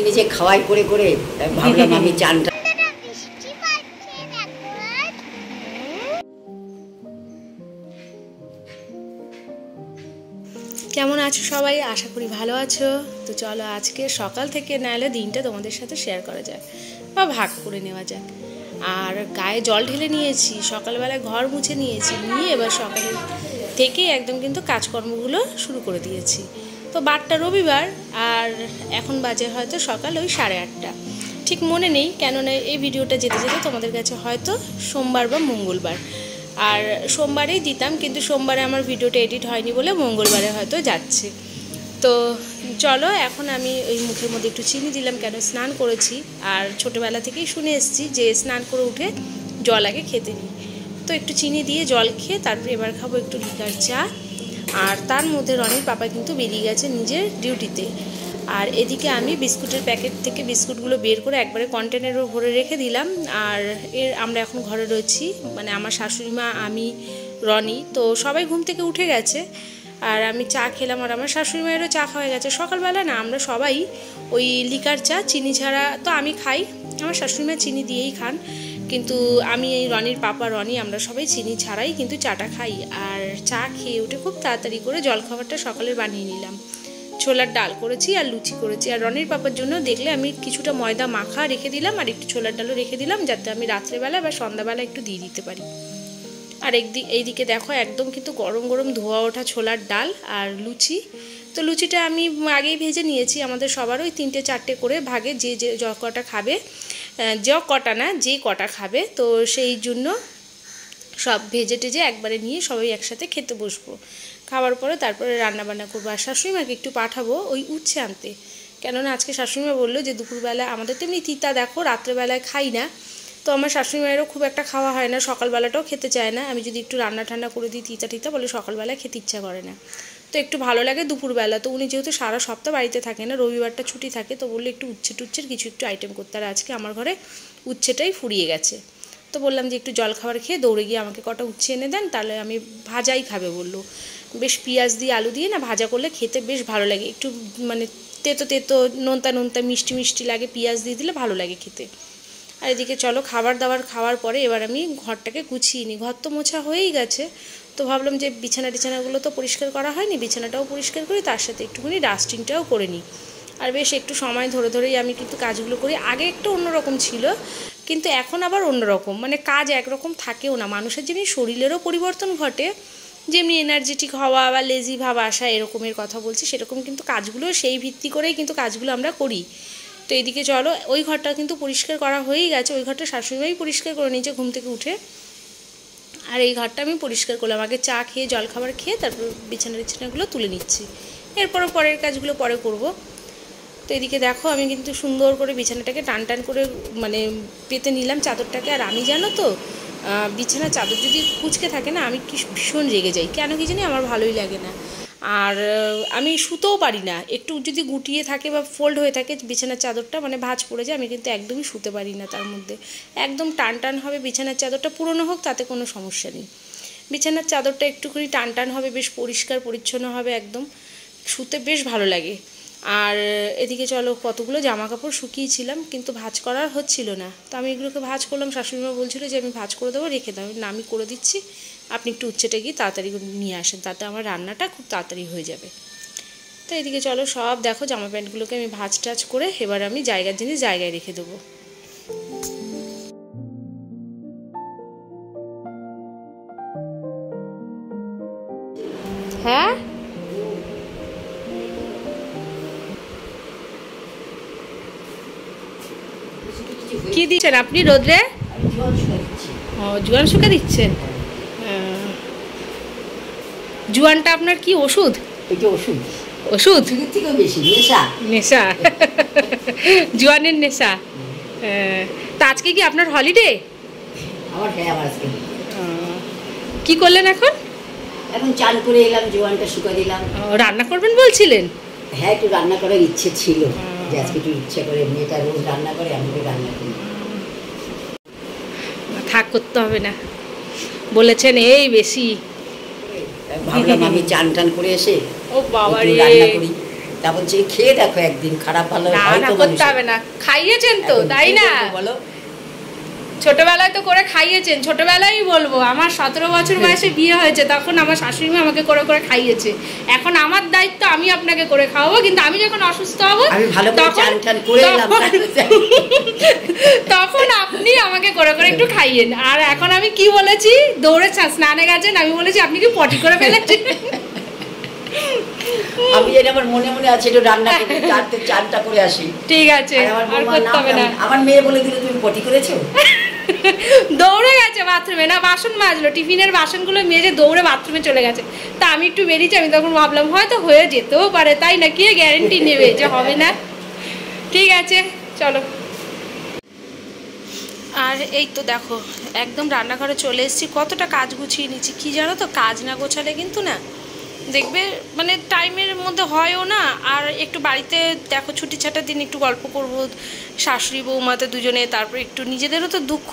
নিজে খাওয়াই করে করে ভাবলাম আমি চানটা। কেমন আছো সবাই? আশা করি ভালো আছো। তো চলো আজকে সকাল থেকে নাহলে দিনটা তোমাদের সাথে শেয়ার করা যায় বা ভাগ করে নেওয়া যাক। আর গায়ে জল ঢেলে নিয়েছি, সকালবেলায় ঘর মুছে নিয়েছি, নিয়ে এবার সকালে থেকে একদম কিন্তু কাজকর্মগুলো শুরু করে দিয়েছি। তো বারটা রবিবার, আর এখন বাজে হয়তো সকাল ওই 8:30। ঠিক মনে নেই, কেননা এই ভিডিওটা যেতে যেতে তোমাদের কাছে হয়তো সোমবার বা মঙ্গলবার, আর সোমবারেই দিতাম, কিন্তু সোমবারে আমার ভিডিওটা এডিট হয়নি বলে মঙ্গলবারে হয়তো যাচ্ছে। তো চলো এখন আমি ওই মুখের মধ্যে একটু চিনি দিলাম, কেন স্নান করেছি আর ছোটোবেলা থেকেই শুনে এসেছি যে স্নান করে উঠে জল আগে খেতে নিই। তো একটু চিনি দিয়ে জল খেয়ে তারপরে এবার খাবো একটু লিকার চা। আর তার মধ্যে রনির পাপা কিন্তু বেরিয়ে গেছে নিজের ডিউটিতে। আর এদিকে আমি বিস্কুটের প্যাকেট থেকে বিস্কুটগুলো বের করে একবারে কন্টেনারে ভরে রেখে দিলাম। আর আমরা এখন ঘরে রয়েছি, মানে আমার শাশুড়ি মা, আমি, রনি। তো সবাই ঘুম থেকে উঠে গেছে আর আমি চা খেলাম, আর আমার শাশুড়ি মায়েরও চা খাওয়া গেছে। সকালবেলা না আমরা সবাই ওই লিকার চা চিনি ছাড়া, তো আমি খাই, আমার শাশুড়ি মা চিনি দিয়েই খান, কিন্তু আমি এই রনির পাপা রনি আমরা সবাই চিনি ছাড়াই কিন্তু চাটা খাই। আর চা খেয়ে উঠে খুব তাড়াতাড়ি করে জলখাবারটা সকালে বানিয়ে নিলাম। ছোলার ডাল করেছি আর লুচি করেছি। আর রনির পাপার জন্য দেখলে আমি কিছুটা ময়দা মাখা রেখে দিলাম আর একটু ছোলার ডালও রেখে দিলাম, যাতে আমি রাত্রেবেলা বা সন্ধ্যাবেলা একটু দিয়ে দিতে পারি। আর এইদিকে দেখো একদম কিন্তু গরম গরম ধোয়া ওঠা ছোলার ডাল আর লুচি। তো লুচিটা আমি আগেই ভেজে নিয়েছি, আমাদের সবার ওই 3-4টে করে ভাগে, যে কটা খাবে, যে কটা খাবে, তো সেই জন্য সব ভেজে টেজে একবারে নিয়ে সবাই একসাথে খেতে বসবো। খাওয়ার পরে তারপরে রান্নাবান্না করবো। আর শাশুড়িমাকে একটু পাঠাবো ওই উচ্ছে আনতে, কেননা আজকে শাশুড়িমা বললো যে দুপুরবেলা আমাদের তো এমনি তিতা দেখো রাত্রেবেলায় খাই না, তো আমার শাশুড়িমায়েরও খুব একটা খাওয়া হয় না, সকালবেলাটাও খেতে চায় না। আমি যদি একটু রান্না ঠান্না করে দিই তিতা বলে সকালবেলায় খেতে ইচ্ছা করে না, তো একটু ভালো লাগে দুপুরবেলা। তো উনি যেহেতু সারা সপ্তাহ বাড়িতে থাকে না, রবিবারটা ছুটি থাকে, তো বললো একটু উচ্ছের কিছু একটু আইটেম করতে। আর আজকে আমার ঘরে উচ্ছেটাই ফুরিয়ে গেছে, তো বললাম যে একটু জলখাবার খেয়ে দৌড়ে গিয়ে আমাকে কটা উচ্ছে এনে দেন, তাহলে আমি ভাজাই খাবে বললো। বেশ পেঁয়াজ দিয়ে আলু দিয়ে না ভাজা করলে খেতে বেশ ভালো লাগে, একটু মানে তেতো নোনতা মিষ্টি লাগে, পেঁয়াজ দিয়ে দিলে ভালো লাগে খেতে। আর এদিকে চলো খাবার দাবার খাওয়ার পরে এবার আমি ঘরটাকে গুছিয়ে নিই। ঘর তো মোছা হয়েই গেছে, তো ভাবলাম যে বিছানাগুলো তো পরিষ্কার করা হয়নি, বিছানাটাও পরিষ্কার করি, তার সাথে একটুখানি ডাস্টিংটাও করে নিই। আর বেশ একটু সময় ধরেই আমি কিন্তু কাজগুলো করি। আগে একটু অন্যরকম ছিল, কিন্তু এখন আবার অন্যরকম, মানে কাজ একরকম থাকেও না। মানুষের যেমনি শরীরেরও পরিবর্তন ঘটে, যেমনি এনার্জেটিক হওয়া বা লেজি ভাব আসা এরকমের কথা বলছি, সেরকম কিন্তু কাজগুলো সেই ভিত্তি করেই কিন্তু কাজগুলো আমরা করি। তো এইদিকে চলো ওই ঘরটা কিন্তু পরিষ্কার করা হয়েই গেছে, ওই ঘরটা শাশুড়িমাই পরিষ্কার করে নিয়েছে ঘুম থেকে উঠে। আর এই ঘরটা আমি পরিষ্কার করলাম, আগে চা খেয়ে জলখাবার খেয়ে তারপর বিছানাগুলো তুলে নিচ্ছি, এরপরও পরের কাজগুলো পরে করব। তো এদিকে দেখো আমি কিন্তু সুন্দর করে বিছানাটাকে টান করে মানে পেতে নিলাম চাদরটাকে। আর আমি জানো তো বিছানার চাদর যদি কুঁচকে থাকে না, আমি কি ভীষণ রেগে যাই, কেন কি জানি আমার ভালোই লাগে না। আর আমি শুতেও পারি না, একটু যদি গুটিয়ে থাকে বা ফোল্ড হয়ে থাকে বিছানার চাদরটা, মানে ভাঁজ পড়ে যায়, আমি কিন্তু একদমই শুতে পারি না তার মধ্যে। একদম টান হবে বিছানার চাদরটা, পুরনো হোক তাতে কোনো সমস্যা নেই, বিছানার চাদরটা একটুখানি টান হবে, বেশ পরিষ্কার পরিচ্ছন্ন হবে, একদম শুতে বেশ ভালো লাগে। আর এদিকে চলো কতগুলো জামা কাপড় শুকিয়েছিলাম, কিন্তু ভাঁজ করার হচ্ছিল না, তো আমি এগুলোকে ভাঁজ করলাম। শাশুড়িমা বলছিল যে আমি ভাঁজ করে দেবো, রেখে দাও, না আমি করে দিচ্ছি, আপনি একটু উচ্ছেটা গিয়ে তাড়াতাড়ি নিয়ে আসেন, তাতে আমার রান্নাটা খুব তাড়াতাড়ি হয়ে যাবে। তো এদিকে চলো সব দেখো জামা প্যান্টগুলোকে আমি ভাঁজ টাজ করে এবার আমি জায়গার জিনিস জায়গায় রেখে দেবো। হ্যাঁ কি দিচ্ছেন আপনি রোদ্রে? ও জোয়ান শুকা দিচ্ছেন। জোয়ানটা আপনার কি ওষুধ? ওষুধ নেশা জোয়ানের নেশা। তা আজকে কি আপনার হলিডে? কি করলেন এখন? এখন চান করে এলাম, জোয়ানটা শুকা দিলাম। রান্না করবেন বলছিলেন? হ্যাঁ, একটু রান্না করার ইচ্ছে ছিল, যে আজকে একটু ইচ্ছে করে, মেয়েটা রোজ রান্না করে, আমি রান্না করি। থাক করতে হবে না বলেছেন, এই বেশি ভাবলাম আমি চান টান করে এসে ও বাবা রে রান্না করি। তা বলছে খেয়ে দেখো একদিন, খারাপ ভালো না হয় না তো করতে হবে না, খাইয়েছেন তো এখন তাই কি না? করবো বলো? ছোটবেলায় তো করে খাইয়েছেন, ছোটবেলায় বলবো আমার 17 বছর বয়সে বিয়ে হয়েছে, তখন আমার শাশুড়ি মা আমাকে করে করে খাইয়েছে। এখন আমার দায়িত্ব, আমি আপনাকে করে খাওয়াবো, কিন্তু আমি যখন অসুস্থ হব আমি ভালো করে চান টান করে এলাম, তখন আপনি আমাকে করে করে একটু খাইয়েন। আর এখন আমি কি বলেছি, দৌড়ে স্নানে গেছেন, আমি বলেছি আপনি কি পটি করে ফেলেছেন। আমি যেটা আমার মনে মনে আছে একটু রান্না করে চানটা করে আসি। ঠিক আছে, আর করতে হবে না। আমার মেয়ে বলে দিল তুমি পটি করেছো। দৌড়ে গেছে বাথরুমে, না বাসন মাজলো, টিফিনের বাসনগুলো মেজে দৌড়ে বাথরুমে চলে গেছে। তা আমি একটু বেরিয়েছি, আমি তখন ভাবলাম হয়তো হয়ে যেতেও পারে, তাই না, কি গ্যারেন্টি নেবে যে হবে না। ঠিক আছে চলো। আর এই তো দেখো একদম রান্নাঘরে চলে এসেছি, কতটা কাজ গুছিয়ে নিচ্ছি। কি জানো তো, কাজ না গোছালে কিন্তু না দেখবে মানে টাইমের মধ্যে হয়ও না। আর একটু বাড়িতে দেখো ছুটি ছাটার দিন একটু গল্প করব শাশুড়ি বৌমাতে দুজনে, তারপর একটু নিজেদেরও তো দুঃখ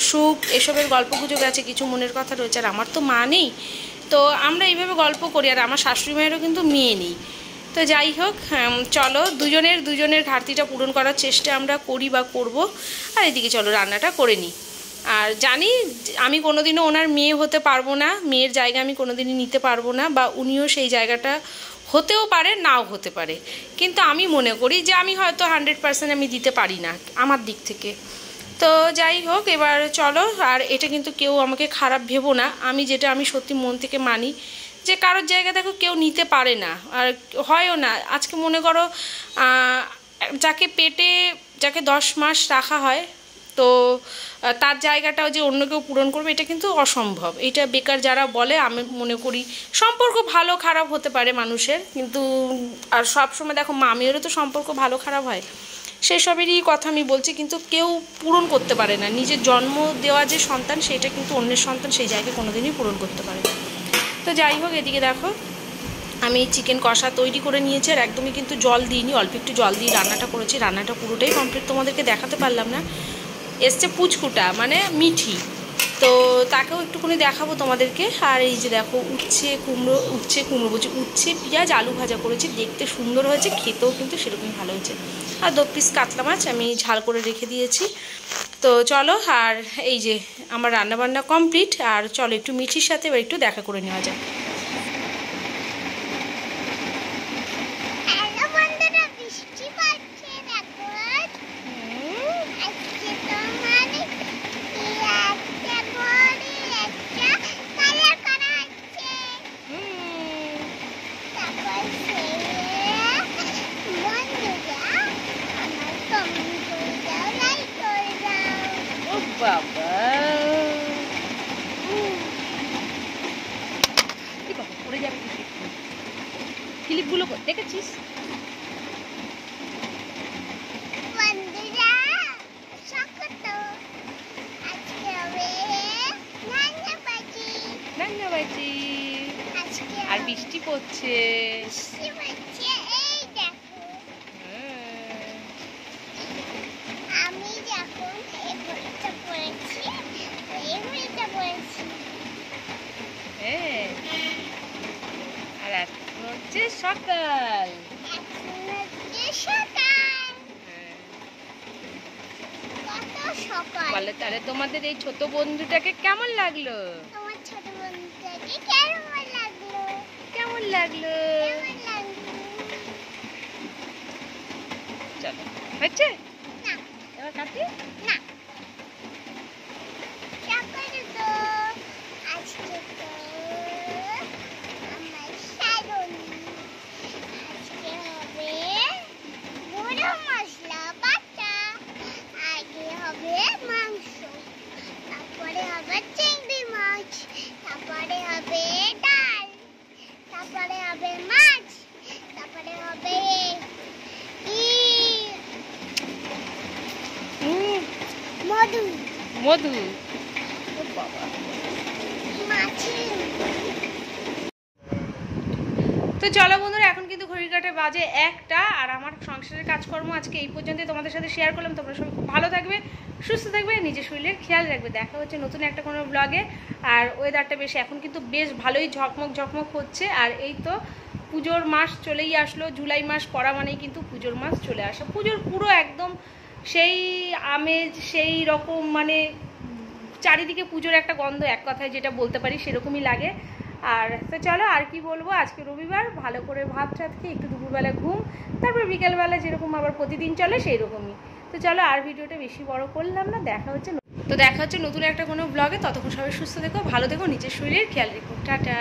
সুখ এসবের গল্প গুজব আছে, কিছু মনের কথা রয়েছে। আর আমার তো মা নেই, তো আমরা এইভাবে গল্প করি। আর আমার শাশুড়ি মায়েরও কিন্তু মেয়ে নেই। তো যাই হোক, চলো দুজনের ঘাটতিটা পূরণ করার চেষ্টা আমরা করি বা করব। আর এদিকে চলো রান্নাটা করে নিই। আর জানি আমি কোনোদিনও ওনার মেয়ে হতে পারবো না, মেয়ের জায়গা আমি কোনোদিনই নিতে পারবো না, বা উনিও সেই জায়গাটা হতেও পারে নাও হতে পারে। কিন্তু আমি মনে করি যে আমি হয়তো 100% আমি দিতে পারি না আমার দিক থেকে। তো যাই হোক, এবার চলো। আর এটা কিন্তু কেউ আমাকে খারাপ ভেবো না, আমি সত্যি মন থেকে মানি যে কারোর জায়গা দেখো কেউ নিতে পারে না, আর হয়ও না। আজকে মনে করো যাকে 10 মাস রাখা হয়, তো তার জায়গাটাও যে অন্য কেউ পূরণ করবে এটা কিন্তু অসম্ভব। এটা বেকার যারা বলে, আমি মনে করি সম্পর্ক ভালো খারাপ হতে পারে মানুষের, কিন্তু আর সবসময় দেখো মামিয়েরও তো সম্পর্ক ভালো খারাপ হয়, সেসবেরই কথা আমি বলছি। কিন্তু কেউ পূরণ করতে পারে না নিজের জন্ম দেওয়া যে সন্তান, সেটা কিন্তু অন্যের সন্তান সেই জায়গায় কোনোদিনই পূরণ করতে পারে না। তো যাই হোক, এদিকে দেখো আমি চিকেন কষা তৈরি করে নিয়েছি, আর একদমই কিন্তু জল দিইনি, অল্প একটু জল দিয়ে রান্নাটা করেছি। রান্নাটা পুরোটাই কমপ্লিট, তোমাদেরকে দেখাতে পারলাম না। এসছে পুচকুটা মানে মিঠি, তো তাকেও একটুখানি দেখাবো তোমাদেরকে। আর এই যে দেখো উচ্ছে পেঁয়াজ আলু ভাজা করেছি, দেখতে সুন্দর হয়েছে, খেতেও কিন্তু সেরকমই ভালো হয়েছে। আর 2 পিস কাতলা মাছ আমি ঝাল করে রেখে দিয়েছি। তো চলো, আর এই যে আমার রান্নাবান্না কমপ্লিট। আর চলো একটু মিঠির সাথে এবার একটু দেখা করে নেওয়া যায়। বাবা পড়ে যাবে ক্লিপগুলো দেখেছিস? আর বৃষ্টি পড়ছে। আর এখন হচ্ছে সকাল, বলে তাহলে তোমাদের এই ছোট বন্ধুটাকে কেমন লাগলো? কেমন লাগলো? চলো হচ্ছে এবার কাটি না। মধু বাবা। তো চলো বন্ধুরা, এখন কিন্তু ঘড়ির কাঁটায় বাজে 1টা। আর আমার সংসারের কাজকর্ম আজকে এই পর্যন্তই তোমাদের সাথে শেয়ার করলাম। তোমরা সবাই খুব ভালো থাকবে, সুস্থ থাকবে, নিজের শরীরের খেয়াল রাখবে। দেখা হচ্ছে নতুন একটা কোনো ব্লগে। আর ওয়েদারটা এখন কিন্তু বেশ ভালোই ঝকমক হচ্ছে। আর এই তো পুজোর মাস চলেই আসলো, জুলাই মাস পড়া মানেই কিন্তু পুজোর মাস চলে আসা। পুজোর পুরো একদম সেই আমেজ, সেই রকম মানে চারিদিকে পুজোর একটা গন্ধ, এক কথায় যেটা বলতে পারি সেরকমই লাগে। আর তো চলো আর কি বলবো, আজকে রবিবার, ভালো করে ভাত টাত খেয়ে একটু দুপুরবেলা ঘুম, তারপর বিকেলবেলা যেরকম আবার প্রতিদিন চলে সেই রকমই। তো চলো আর ভিডিওটা বেশি বড় করলাম না, দেখা হচ্ছে নতুন একটা কোনো ব্লগে। ততক্ষণ সবাই সুস্থ থেকো, ভালো থেকো, নিজের শরীরের খেয়াল রেখো, টাটা।